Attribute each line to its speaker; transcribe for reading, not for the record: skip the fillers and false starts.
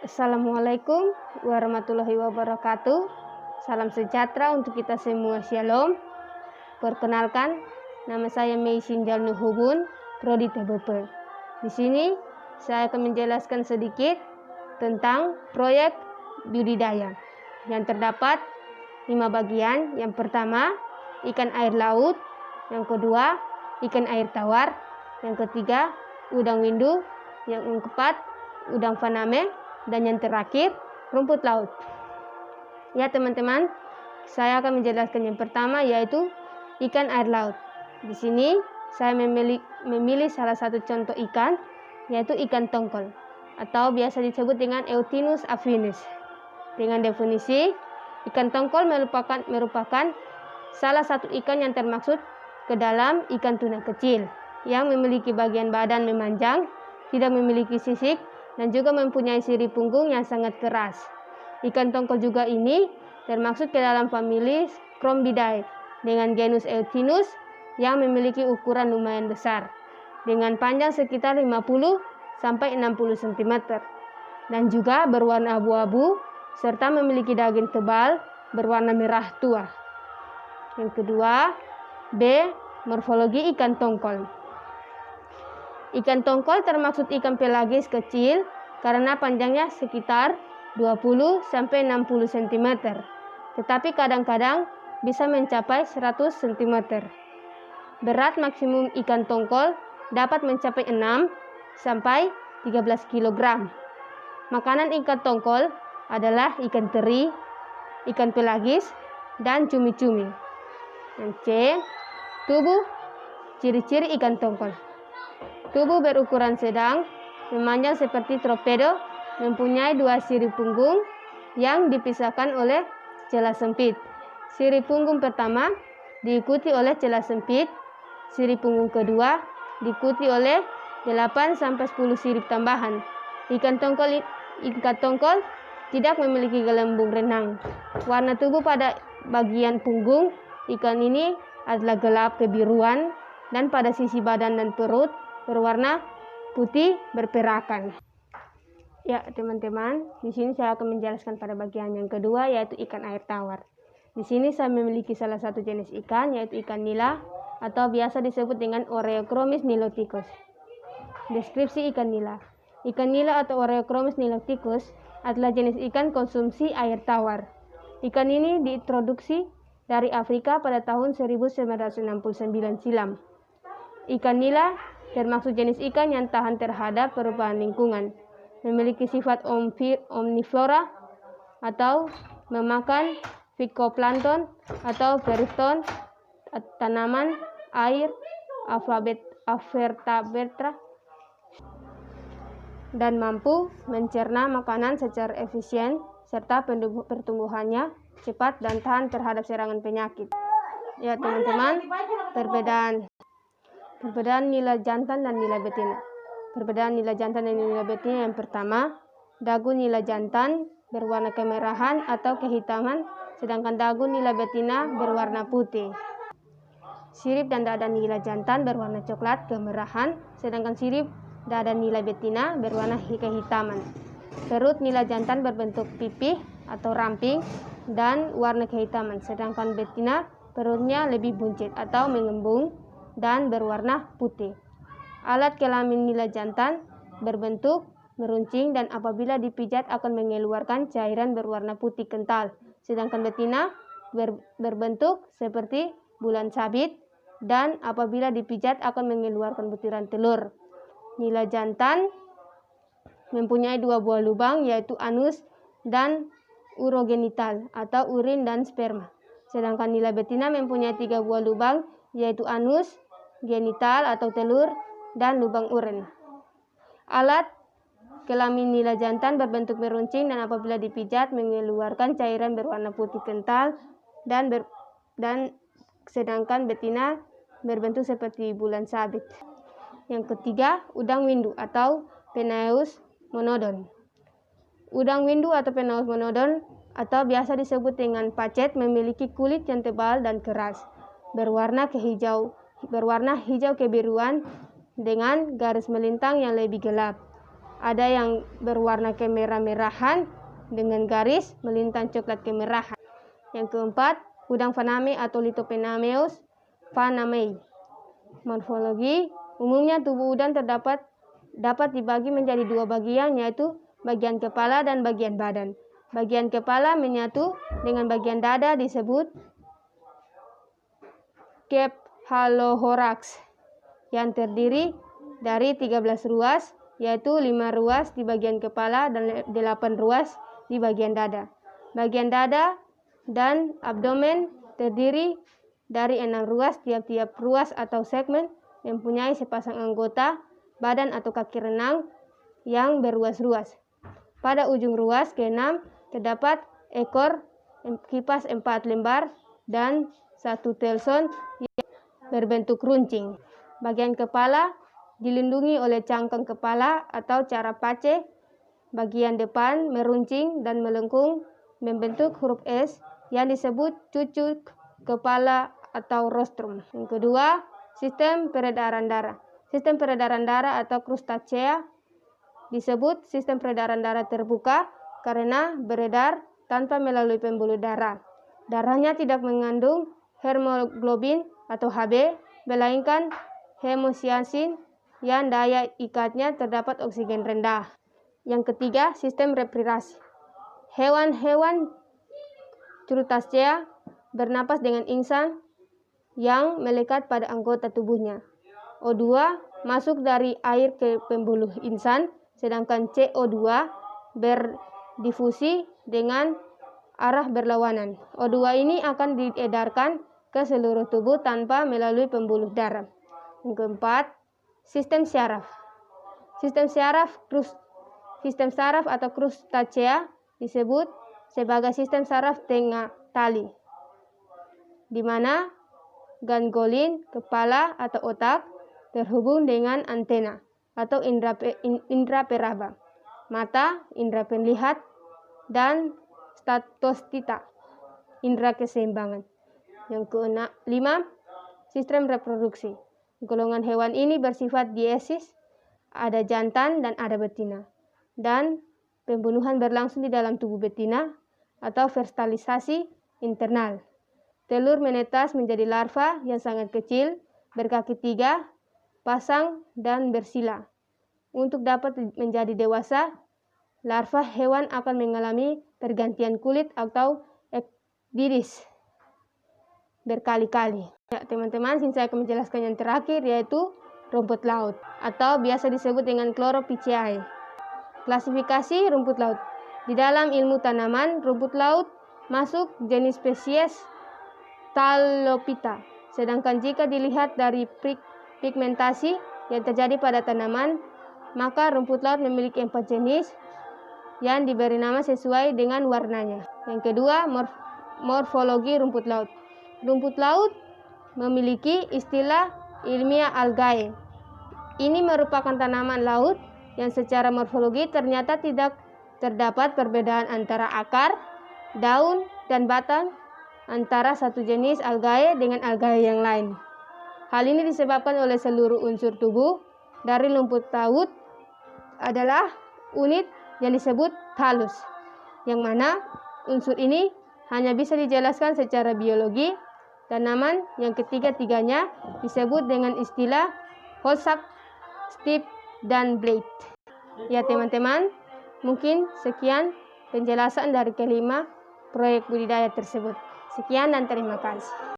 Speaker 1: Assalamualaikum warahmatullahi wabarakatuh. Salam sejahtera untuk kita semua. Shalom. Perkenalkan, nama saya Mei Sinjal Nuhubun, Prodi TBP. Di sini saya akan menjelaskan sedikit tentang proyek budidaya yang terdapat 5 bagian. Yang pertama, ikan air laut. Yang kedua, ikan air tawar. Yang ketiga, udang windu. Yang keempat, udang faname. Dan yang terakhir, rumput laut. Ya teman-teman, saya akan menjelaskan yang pertama, yaitu ikan air laut. Di sini saya memilih salah satu contoh ikan, yaitu ikan tongkol atau biasa disebut dengan Eutinus affinis. Dengan definisi, ikan tongkol merupakan salah satu ikan yang termasuk ke dalam ikan tuna kecil yang memiliki bagian badan memanjang, tidak memiliki sisik, dan juga mempunyai sirip punggung yang sangat keras. Ikan tongkol juga ini termasuk ke dalam famili Scrombidae dengan genus Eutinus yang memiliki ukuran lumayan besar dengan panjang sekitar 50 sampai 60 cm dan juga berwarna abu-abu serta memiliki daging tebal berwarna merah tua. Yang kedua, B. Morfologi ikan tongkol. Ikan tongkol termasuk ikan pelagis kecil karena panjangnya sekitar 20 sampai 60 cm. Tetapi kadang-kadang bisa mencapai 100 cm. Berat maksimum ikan tongkol dapat mencapai 6 sampai 13 kg. Makanan ikan tongkol adalah ikan teri, ikan pelagis, dan cumi-cumi. Yang C. Tubuh. Ciri-ciri ikan tongkol. Tubuh berukuran sedang, memanjang seperti torpedo, mempunyai 2 sirip punggung yang dipisahkan oleh celah sempit. Sirip punggung pertama diikuti oleh celah sempit, sirip punggung kedua diikuti oleh 8 sampai 10 sirip tambahan. Ikan tongkol tidak memiliki gelembung renang. Warna tubuh pada bagian punggung ikan ini adalah gelap kebiruan dan pada sisi badan dan perut berwarna putih berperakan. Ya teman-teman, di sini saya akan menjelaskan pada bagian yang kedua, yaitu ikan air tawar. Di sini saya memiliki salah satu jenis ikan, yaitu ikan nila atau biasa disebut dengan Oreochromis niloticus. Deskripsi ikan nila. Ikan nila atau Oreochromis niloticus adalah jenis ikan konsumsi air tawar. Ikan ini diintroduksi dari Afrika pada tahun 1969 silam. Ikan nila termasuk jenis ikan yang tahan terhadap perubahan lingkungan, memiliki sifat omnivora atau memakan phytoplankton atau plankton, tanaman, air, vertebrata, dan mampu mencerna makanan secara efisien serta pertumbuhannya cepat dan tahan terhadap serangan penyakit. Ya teman-teman, Perbedaan nila jantan dan nila betina. Perbedaan nila jantan dan nila betina yang pertama, dagu nila jantan berwarna kemerahan atau kehitaman, sedangkan dagu nila betina berwarna putih. Sirip dan dada nila jantan berwarna coklat kemerahan, sedangkan sirip dada nila betina berwarna kehitaman. Perut nila jantan berbentuk pipih atau ramping dan warna kehitaman, sedangkan betina perutnya lebih buncit atau mengembung dan berwarna putih. Alat kelamin nila jantan berbentuk meruncing dan apabila dipijat akan mengeluarkan cairan berwarna putih kental, sedangkan betina berbentuk seperti bulan sabit dan apabila dipijat akan mengeluarkan butiran telur. Nila jantan mempunyai 2 buah lubang, yaitu anus dan urogenital atau urin dan sperma, sedangkan nila betina mempunyai 3 buah lubang, yaitu anus, genital atau telur, dan lubang urin. Alat kelamin nila jantan berbentuk meruncing dan apabila dipijat mengeluarkan cairan berwarna putih kental dan sedangkan betina berbentuk seperti bulan sabit. Yang ketiga, udang windu atau Penaeus monodon. Udang windu atau Penaeus monodon atau biasa disebut dengan pacet memiliki kulit yang tebal dan keras, berwarna hijau kebiruan dengan garis melintang yang lebih gelap. ada yang berwarna kemerah-merahan dengan garis melintang coklat kemerahan. Yang keempat, udang faname atau Lithopenameus fanamei. Morfologi, umumnya tubuh udang dapat dibagi menjadi dua bagian, yaitu bagian kepala dan bagian badan. Bagian kepala menyatu dengan bagian dada disebut Cephalothorax yang terdiri dari 13 ruas, yaitu 5 ruas di bagian kepala dan 8 ruas di bagian dada. Bagian dada dan abdomen terdiri dari 6 ruas, tiap-tiap ruas atau segmen mempunyai sepasang anggota badan atau kaki renang yang berruas-ruas. Pada ujung ruas ke-6 terdapat ekor kipas 4 lembar dan 1 telson yang berbentuk runcing. Bagian kepala dilindungi oleh cangkang kepala atau carapace. Bagian depan meruncing dan melengkung membentuk huruf S yang disebut cucuk kepala atau rostrum. Yang kedua, sistem peredaran darah. Sistem peredaran darah atau krustacea disebut sistem peredaran darah terbuka karena beredar tanpa melalui pembuluh darah. Darahnya tidak mengandung hemoglobin atau Hb, melainkan hemosiasin yang daya ikatnya terdapat oksigen rendah. Yang ketiga, sistem respirasi. Hewan-hewan Crustacea bernapas dengan insang yang melekat pada anggota tubuhnya. O2 masuk dari air ke pembuluh insang, sedangkan CO2 berdifusi dengan arah berlawanan. O2 ini akan diedarkan ke seluruh tubuh tanpa melalui pembuluh darah. Yang keempat, sistem syaraf. Sistem saraf atau krustacea disebut sebagai sistem saraf tengah tali, di mana gangolin kepala atau otak terhubung dengan antena atau indera peraba, mata, indera penglihat, dan statostita, indera keseimbangan. Yang kelima, sistem reproduksi. Golongan hewan ini bersifat diesis, ada jantan dan ada betina, dan pembunuhan berlangsung di dalam tubuh betina atau fertilisasi internal. Telur menetas menjadi larva yang sangat kecil, berkaki 3, pasang, dan bersila. Untuk dapat menjadi dewasa, larva hewan akan mengalami pergantian kulit atau ekdidis berkali-kali. Ya, teman-teman, saya akan menjelaskan yang terakhir, yaitu rumput laut atau biasa disebut dengan Chlorophyceae. Klasifikasi rumput laut. Di dalam ilmu tanaman, rumput laut masuk jenis spesies Ptalophyta. Sedangkan jika dilihat dari pigmentasi yang terjadi pada tanaman, maka rumput laut memiliki 4 jenis yang diberi nama sesuai dengan warnanya. Yang kedua, morfologi rumput laut. Rumput laut memiliki istilah ilmiah algae. Ini merupakan tanaman laut yang secara morfologi ternyata tidak terdapat perbedaan antara akar, daun, dan batang antara satu jenis algae dengan algae yang lain. Hal ini disebabkan oleh seluruh unsur tubuh dari rumput laut adalah unit yang disebut thallus, yang mana unsur ini hanya bisa dijelaskan secara biologi. Tanaman yang ketiga-tiganya disebut dengan istilah hosak, stip, dan blade. Ya teman-teman, mungkin sekian penjelasan dari kelima proyek budidaya tersebut. Sekian dan terima kasih.